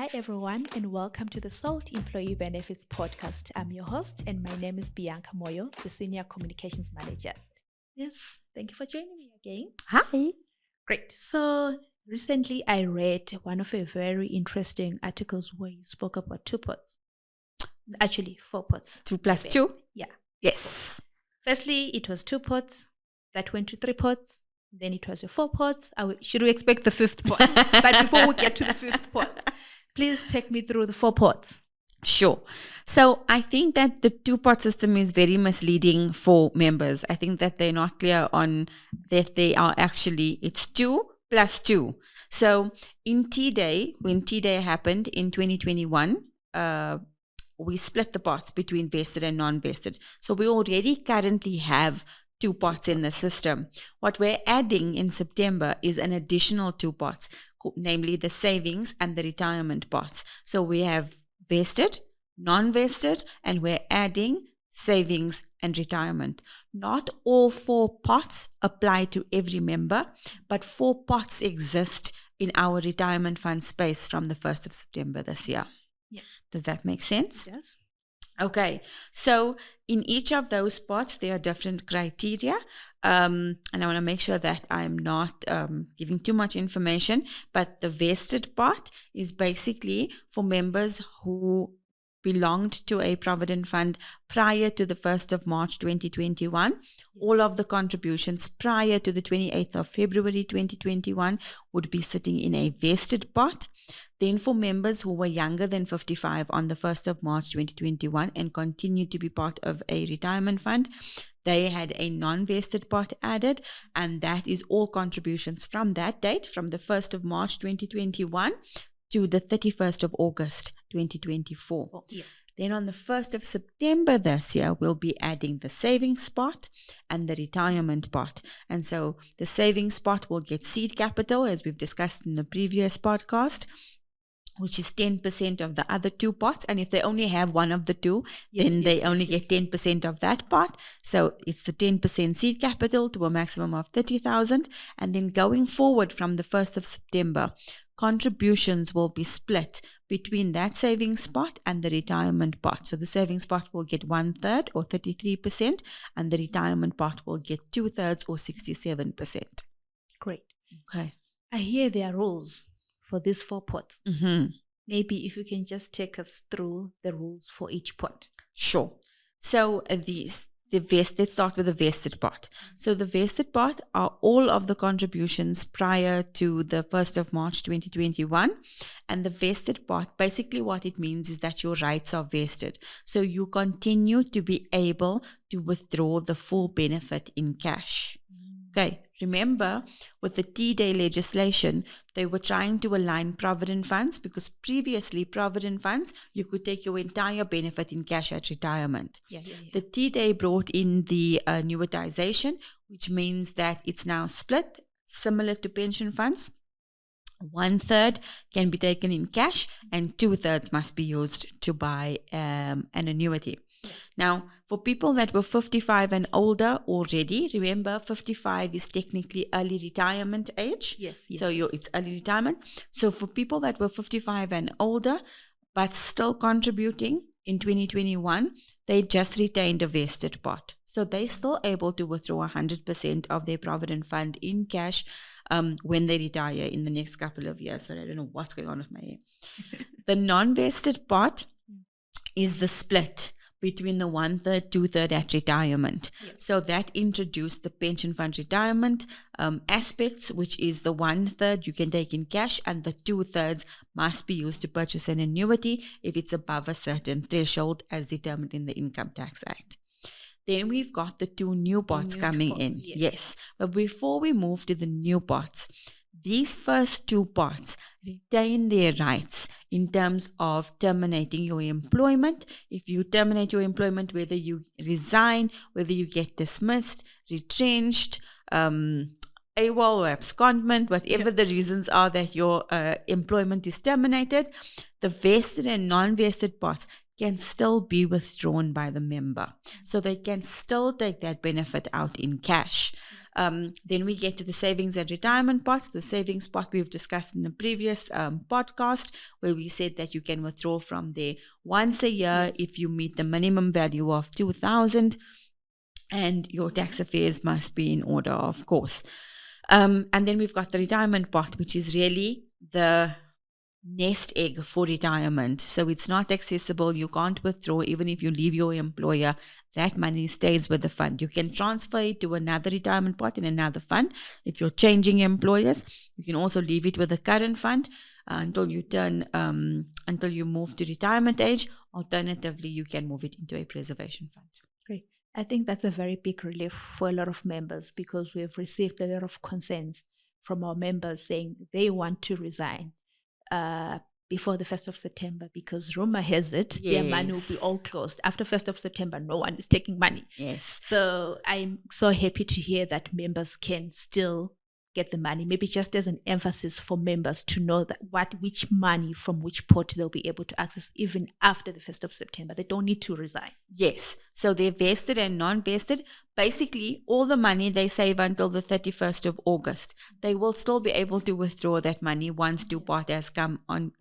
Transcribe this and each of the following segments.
Hi, everyone, and welcome to the SALT Employee Benefits Podcast. I'm your host, and my name is Bianca Moyo, the Senior Communications Manager. Yes, thank you for joining me again. Hi. Great. So, recently I read one of a very interesting articles where you spoke about 2 pots. Actually, 4 pots. 2 plus 2? Yeah. Yes. Firstly, it was 2 pots that went to 3 pots. Then it was a 4 pots. Should we expect the 5th pot? But before we get to the 5th pot, please take me through the 4 pots. Sure. So I think that the 2-pot system is very misleading for members. I think that they're not clear on that they are actually, it's 2 plus 2. So in T-Day, when T-Day happened in 2021, we split the pots between vested and non-vested. So we already currently have 2 pots in the system. What we're adding in September is an additional 2 pots, namely the savings and the retirement pots. So we have vested, non-vested, and we're adding savings and retirement. Not all 4 pots apply to every member, but 4 pots exist in our retirement fund space from the 1st of September this year. Yeah. Does that make sense? Yes. Okay, so in each of those pots, there are different criteria, and I want to make sure that I'm not giving too much information, but the vested pot is basically for members who belonged to a provident fund prior to the 1st of March 2021. All of the contributions prior to the 28th of February 2021 would be sitting in a vested pot. Then for members who were younger than 55 on the 1st of March 2021 and continued to be part of a retirement fund, they had a non-vested pot added, and that is all contributions from that date, from the 1st of March 2021 to the 31st of August 2024. Oh, yes. Then on the 1st of September this year, we'll be adding the savings pot and the retirement pot. And so the savings pot will get seed capital, as we've discussed in the previous podcast, which is 10% of the other 2 pots. And if they only have one of the 2, then they only get 10% of that pot. So it's the 10% seed capital to a maximum of 30,000. And then going forward from the 1st of September, contributions will be split between that savings pot and the retirement pot. So the savings pot will get 1/3 or 33%, and the retirement pot will get 2/3 or 67%. Great. Okay. I hear there are rules for these 4 pots. Mm-hmm. Maybe if you can just take us through the rules for each pot. Sure. So let's start with the vested pot. So the vested pot are all of the contributions prior to the 1st of March 2021. And the vested pot, basically what it means is that your rights are vested. So you continue to be able to withdraw the full benefit in cash. Okay, remember with the T-Day legislation, they were trying to align provident funds, because previously provident funds, you could take your entire benefit in cash at retirement. The T-Day brought in the annuitization, which means that it's now split, similar to pension funds. 1/3 can be taken in cash and 2/3 must be used to buy an annuity. Now, for people that were 55 and older already, remember 55 is technically early retirement age. Yes. So it's early retirement. So for people that were 55 and older, but still contributing in 2021, they just retained a vested pot. So they're still able to withdraw 100% of their provident fund in cash when they retire in the next couple of years. So I don't know what's going on with my hair. The non-vested pot is the split between the 1/3, 2/3 at retirement. So that introduced the pension fund retirement aspects, which is the 1/3 you can take in cash and the 2/3 must be used to purchase an annuity if it's above a certain threshold as determined in the Income Tax Act. Then we've got the 2 new pots coming in. Yes. But before we move to the new pots, these first 2 pots retain their rights in terms of terminating your employment. If you terminate your employment, whether you resign, whether you get dismissed, retrenched, AWOL or abscondment, whatever the reasons are that your employment is terminated, the vested and non-vested pots can still be withdrawn by the member. So they can still take that benefit out in cash. Then we get to the savings and retirement pots. The savings pot we've discussed in the previous podcast, where we said that you can withdraw from there once a year if you meet the minimum value of 2,000, and your tax affairs must be in order, of course. And then we've got the retirement pot, which is really the nest egg for retirement. So it's not accessible. You can't withdraw. Even if you leave your employer, that money stays with the fund. You can transfer it to another retirement pot in another fund. If you're changing employers, you can also leave it with the current fund until you move to retirement age. Alternatively, you can move it into a preservation fund. Great. I think that's a very big relief for a lot of members, because we have received a lot of concerns from our members saying they want to resign before the 1st of September, because rumor has it their money will be all closed. After 1st of September, no one is taking money. Yes. So I'm so happy to hear that members can still get the money, maybe just as an emphasis for members to know that which money from which pot they'll be able to access even after the 1st of September. They don't need to resign. Yes. So they're vested and non-vested. Basically, all the money they save until the 31st of August, they will still be able to withdraw that money once two-part has come on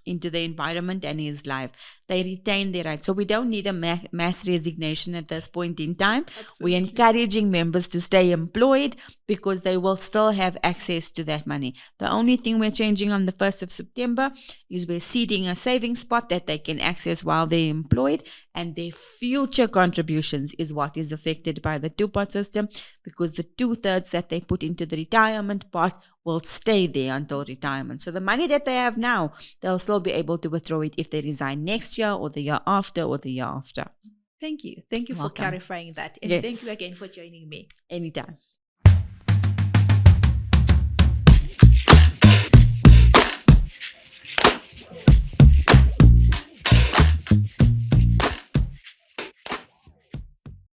into the environment and is live. They retain their rights. So we don't need a mass resignation at this point in time. Absolutely. We're encouraging members to stay employed because they will still have access to that money. The only thing we're changing on the 1st of September is we're seeding a savings pot that they can access while they're employed, and their future contributions is what is affected by the two-pot system, because the 2/3 that they put into the retirement pot will stay there until retirement. So the money that they have now, they'll still be able to withdraw it if they resign next year or the year after or the year after. Thank you. Thank you for Welcome. clarifying that. And Yes. thank you again for joining me. Anytime.